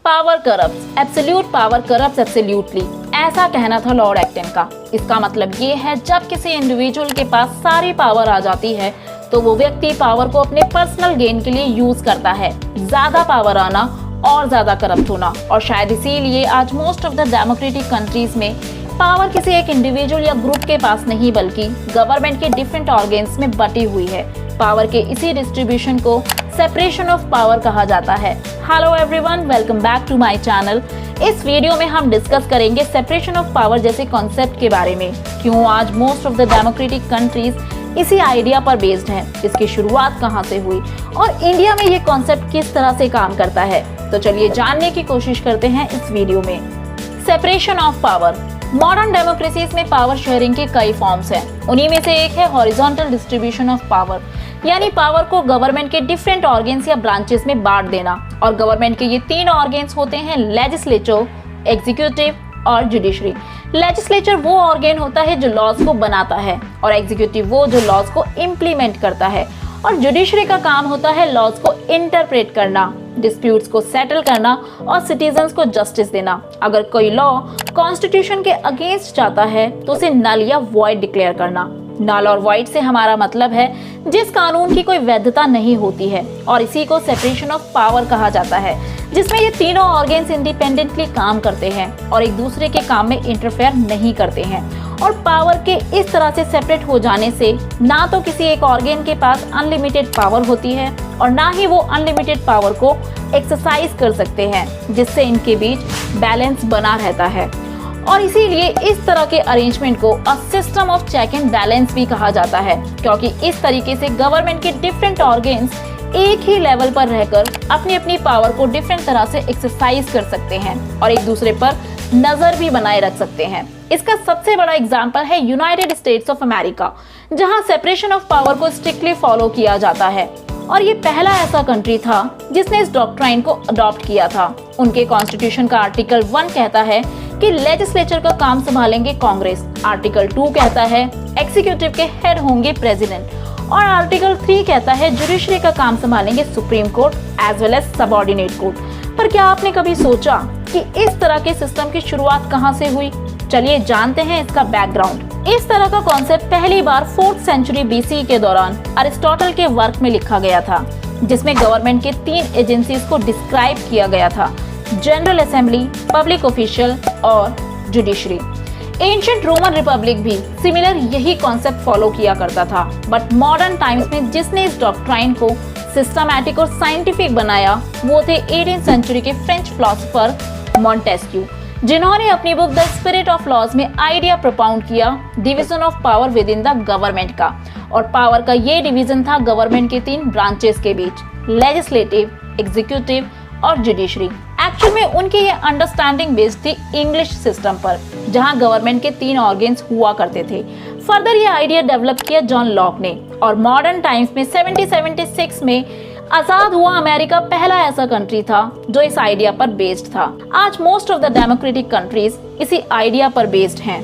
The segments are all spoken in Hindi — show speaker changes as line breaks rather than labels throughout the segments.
Power corrupts, absolute power corrupts absolutely, ऐसा कहना था लॉर्ड एक्टन का। इसका मतलब ये है जब किसी इंडिविजुअल के पास सारी पावर आ जाती है तो वो व्यक्ति पावर को अपने पर्सनल गेन के लिए यूज करता है। ज्यादा पावर आना और ज्यादा करप्ट होना, और शायद इसीलिए आज most of the democratic countries में पावर किसी एक इंडिविजुअल या ग्रुप के पास नहीं बल्कि गवर्नमेंट के डिफरेंट ऑर्गन्स में बटी हुई है। पावर के इसी डिस्ट्रीब्यूशन को सेपरेशन ऑफ पावर कहा जाता है। Hello everyone, welcome back to my channel. इस वीडियो में हम डिस्कस करेंगे सेपरेशन ऑफ पावर जैसे कॉन्सेप्ट के बारे में, क्यों आज most of the democratic countries इसी आइडिया पर बेस्ड हैं, इसकी शुरुआत कहां से हुई और इंडिया में ये कॉन्सेप्ट किस तरह से काम करता है। तो चलिए जानने की कोशिश करते हैं इस वीडियो में। Separation of power. Modern democracies में पावर शेयरिंग के कई फॉर्म्स हैं। उन्हीं में से एक है हॉरिजॉन्टल डिस्ट्रीब्यूशन ऑफ पावर, यानी पावर को गवर्नमेंट के डिफरेंट ऑर्गन्स या ब्रांचेस में बांट देना। और गवर्नमेंट के ये तीन ऑर्गन्स होते हैं लेजिस्लेचर, एग्जीक्यूटिव और जुडिशरी। लेजिस्लेचर वो ऑर्गन होता है जो लॉज को बनाता है और एग्जीक्यूटिव वो जो लॉज को इम्प्लीमेंट करता है, और जुडिशरी का काम होता है लॉज को इंटरप्रेट करना, डिस्प्यूट्स को सेटल करना और सिटीजन्स को जस्टिस देना। अगर कोई लॉ कॉन्स्टिट्यूशन के अगेंस्ट जाता है तो उसे नल या वॉइड डिक्लेयर करना। नल और वॉइड से हमारा मतलब है जिस कानून की कोई वैधता नहीं होती है, और इसी को सेपरेशन ऑफ पावर कहा जाता है, जिसमें ये तीनों ऑर्गन्स इंडिपेंडेंटली काम करते हैं और एक दूसरे के काम में इंटरफेयर नहीं करते हैं। और पावर के इस तरह से सेपरेट हो जाने से ना तो किसी एक ऑर्गन के पास अनलिमिटेड पावर होती है और ना ही वो अनलिमिटेड पावर को एक्सरसाइज कर सकते हैं, जिससे इनके बीच बैलेंस बना रहता है। और इसीलिए इस तरह के अरेंजमेंट को a system of check and balance भी कहा जाता है, क्योंकि इस तरीके से गवर्नमेंट के डिफरेंट ऑर्गन्स एक ही लेवल पर रहकर अपनी अपनी पावर को डिफरेंट तरह से एक्सरसाइज कर सकते हैं और एक दूसरे पर नजर भी बनाए रख सकते हैं। इसका सबसे बड़ा एग्जांपल है यूनाइटेड स्टेट्स ऑफ अमेरिका, जहां सेपरेशन ऑफ पावर को स्ट्रिक्टली फॉलो किया जाता है, और ये पहला ऐसा कंट्री था जिसने इस डॉक्ट्राइन को अडॉप्ट किया था। उनके कॉन्स्टिट्यूशन का आर्टिकल 1 कहता है कि लेजिस्लेचर का काम संभालेंगे कांग्रेस, आर्टिकल 2 कहता है एग्जीक्यूटिव के हेड होंगे प्रेसिडेंट, और आर्टिकल 3 कहता है जुडिशरी का काम संभालेंगे supreme court as well as subordinate court. पर क्या आपने कभी सोचा कि इस तरह के सिस्टम की शुरुआत कहां से हुई? चलिए जानते हैं इसका बैकग्राउंड। इस तरह का कॉन्सेप्ट पहली बार 4th सेंचुरी BC के दौरान अरिस्टोटल के वर्क में लिखा गया था, जिसमें गवर्नमेंट के 3 एजेंसीज को डिस्क्राइब किया गया था: जनरल असेंबली, पब्लिक ऑफिशियल और जुडिशरी। एंशिएंट रोमन रिपब्लिक भी सिमिलर यही कॉन्सेप्ट फॉलो किया करता था, बट मॉडर्न टाइम्स में जिसने इस डॉक्ट्राइन को सिस्टमैटिक और साइंटिफिक बनाया वो थे 18th सेंचुरी के फ्रेंच फिलोसोफर मॉन्टेस्क्यू, जिन्होंने अपनी book the spirit of laws में आइडिया प्रोपाउंड किया division of power within the government का। और पावर का ये डिवीजन था गवर्नमेंट के 3 ब्रांचेस के बीच: लेजिस्लेटिव, एग्जीक्यूटिव और जुडिशरी। एक्चुअल में उनकी ये अंडरस्टैंडिंग बेस्ड थी इंग्लिश सिस्टम पर, जहां गवर्नमेंट के 3 ऑर्गन्स हुआ करते थे। फर्दर ये आइडिया डेवलप किया जॉन लॉक ने, और मॉडर्न टाइम्स में 1776 में आजाद हुआ अमेरिका पहला ऐसा कंट्री था जो इस आइडिया पर बेस्ड था। आज most of the democratic countries इसी आइडिया पर बेस्ड हैं।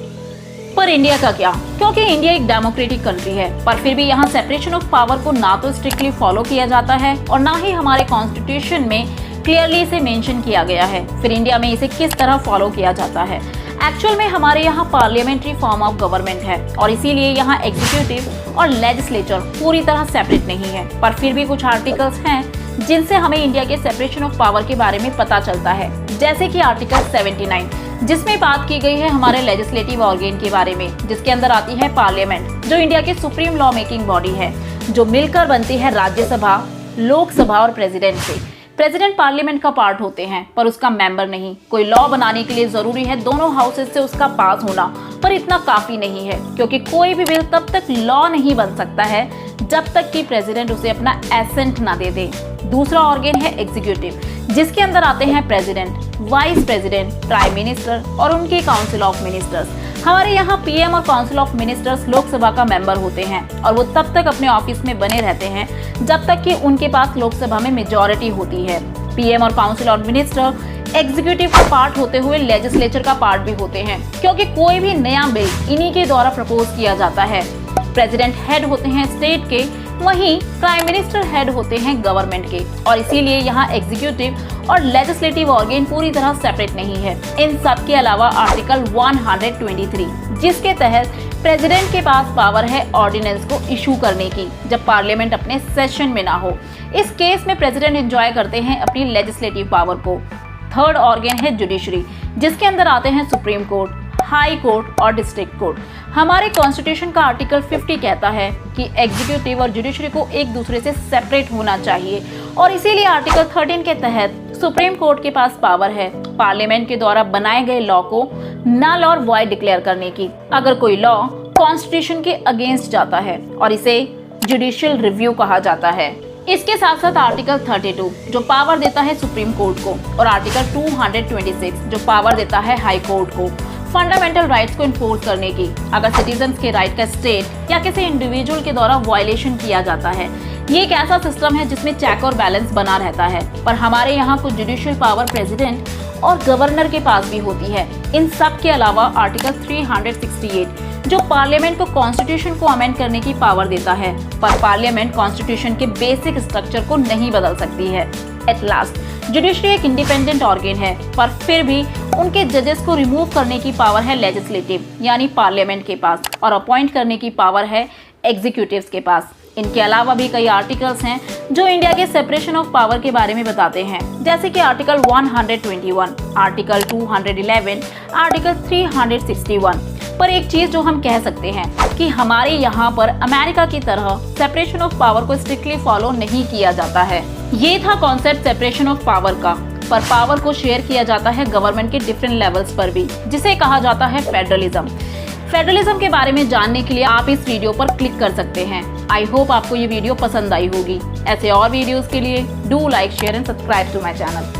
पर इंडिया का क्या? क्योंकि इंडिया एक डेमोक्रेटिक कंट्री है, पर फिर भी यहाँ सेपरेशन ऑफ पावर को ना तो स्ट्रिक्टली फॉलो किया जाता है और ना ही हमारे कॉन्स्टिट्यूशन में क्लियरली इसे मेंशन किया गया है। फिर इंडिया में इसे किस तरह फॉलो किया जाता है? एक्चुअल में हमारे यहाँ पार्लियामेंट्री फॉर्म ऑफ गवर्नमेंट है और इसीलिए यहाँ एग्जीक्यूटिव और लेजिस्लेचर पूरी तरह सेपरेट नहीं है, पर फिर भी कुछ आर्टिकल्स हैं जिनसे हमें इंडिया के सेपरेशन ऑफ पावर के बारे में पता चलता है, जैसे कि आर्टिकल 79, जिसमें बात की गई है हमारे लेजिस्लेटिव ऑर्गन के बारे में, जिसके अंदर आती है पार्लियामेंट, जो इंडिया के सुप्रीम लॉ मेकिंग बॉडी है, जो मिलकर बनती है राज्यसभा, लोकसभा और प्रेसिडेंट से। प्रेसिडेंट पार्लियामेंट का पार्ट होते हैं पर उसका मेंबर नहीं। कोई लॉ बनाने के लिए जरूरी है दोनों हाउसेस से उसका पास होना, पर इतना काफी नहीं है, क्योंकि कोई भी बिल तब तक लॉ नहीं बन सकता है जब तक कि प्रेसिडेंट उसे अपना एसेंट ना दे दे। दूसरा ऑर्गन है एग्जीक्यूटिव, जिसके अंदर आते हैं president, vice president, prime minister और उनकी काउंसिल ऑफ मिनिस्टर्स। हमारे यहाँ PM और काउंसिल ऑफ मिनिस्टर्स लोकसभा का मेंबर होते हैं और वो तब तक अपने ऑफिस में बने रहते हैं जब तक कि उनके पास लोकसभा में मेजॉरिटी होती है। PM और काउंसिल ऑफ मिनिस्टर एग्जीक्यूटिव का पार्ट होते हुए लेजिस्लेचर का पार्ट भी होते हैं, क्योंकि कोई भी नया बिल इन्हीं के द्वारा प्रपोज किया जाता है। प्रेसिडेंट हेड होते हैं स्टेट के, वहीं प्राइम मिनिस्टर हेड होते हैं गवर्नमेंट के, और इसीलिए यहाँ एग्जीक्यूटिव और लेजिस्लेटिव ऑर्गन पूरी तरह सेपरेट नहीं है। इन सब के अलावा आर्टिकल 123 जिसके तहत प्रेसिडेंट के पास पावर है ऑर्डिनेंस को इशू करने की जब पार्लियामेंट अपने सेशन में ना हो। इस केस में प्रेसिडेंट एंजॉय करते हैं अपनी लेजिस्लेटिव पावर को। थर्ड ऑर्गन है जुडिशरी, जिसके अंदर आते हैं सुप्रीम कोर्ट, हाई कोर्ट और डिस्ट्रिक्ट कोर्ट। हमारे कॉन्स्टिट्यूशन का आर्टिकल 50 कहता है कि एग्जीक्यूटिव और जुडिशरी को एक दूसरे से सेपरेट होना चाहिए, और इसीलिए आर्टिकल 13 के तहत सुप्रीम कोर्ट के पास पावर है पार्लियामेंट के द्वारा बनाए गए लॉ को नल और वॉइड डिक्लेयर करने की, अगर कोई लॉ कॉन्स्टिट्यूशन के अगेंस्ट जाता है, और इसे जुडिशियल रिव्यू कहा जाता है। इसके साथ साथ आर्टिकल 32 जो पावर देता है सुप्रीम कोर्ट को, और आर्टिकल 226 जो पावर देता है हाई कोर्ट को फंडामेंटल राइट्स को इन्फोर्स करने की, अगर सिटीजन्स के राइट का स्टेट या किसी इंडिविजुअल के द्वारा वायलेशन किया जाता है। ये एक ऐसा सिस्टम है जिसमें चेक और बैलेंस बना रहता है, पर हमारे यहाँ कुछ जुडिशियल पावर प्रेसिडेंट और गवर्नर के पास भी होती है। इन सब के अलावा आर्टिकल 368 जो पार्लियामेंट को कॉन्स्टिट्यूशन को अमेंड करने की पावर देता है, पर पार्लियामेंट कॉन्स्टिट्यूशन के बेसिक स्ट्रक्चर को नहीं बदल सकती है। एट लास्ट जुडिशरी एक इंडिपेंडेंट ऑर्गन है, पर फिर भी उनके जजेस को रिमूव करने की पावर है लेजिस्लेटिव यानी पार्लियामेंट के पास, और अपॉइंट करने की पावर है एग्जीक्यूटिव्स के पास। इनके अलावा भी कई आर्टिकल्स हैं जो इंडिया के सेपरेशन ऑफ पावर के बारे में बताते हैं, जैसे कि आर्टिकल 121, आर्टिकल 211, आर्टिकल 361। पर एक चीज जो हम कह सकते हैं कि हमारे यहाँ पर अमेरिका की तरह सेपरेशन ऑफ पावर को स्ट्रिक्टली फॉलो नहीं किया जाता है। ये था कॉन्सेप्ट सेपरेशन ऑफ पावर का, पर पावर को शेयर किया जाता है गवर्नमेंट के डिफरेंट लेवल्स पर भी, जिसे कहा जाता है फेडरलिज्म। फेडरलिज्म के बारे में जानने के लिए आप इस वीडियो पर क्लिक कर सकते हैं। आई होप आपको ये वीडियो पसंद आई होगी। ऐसे और वीडियोस के लिए do like, share and subscribe to my channel.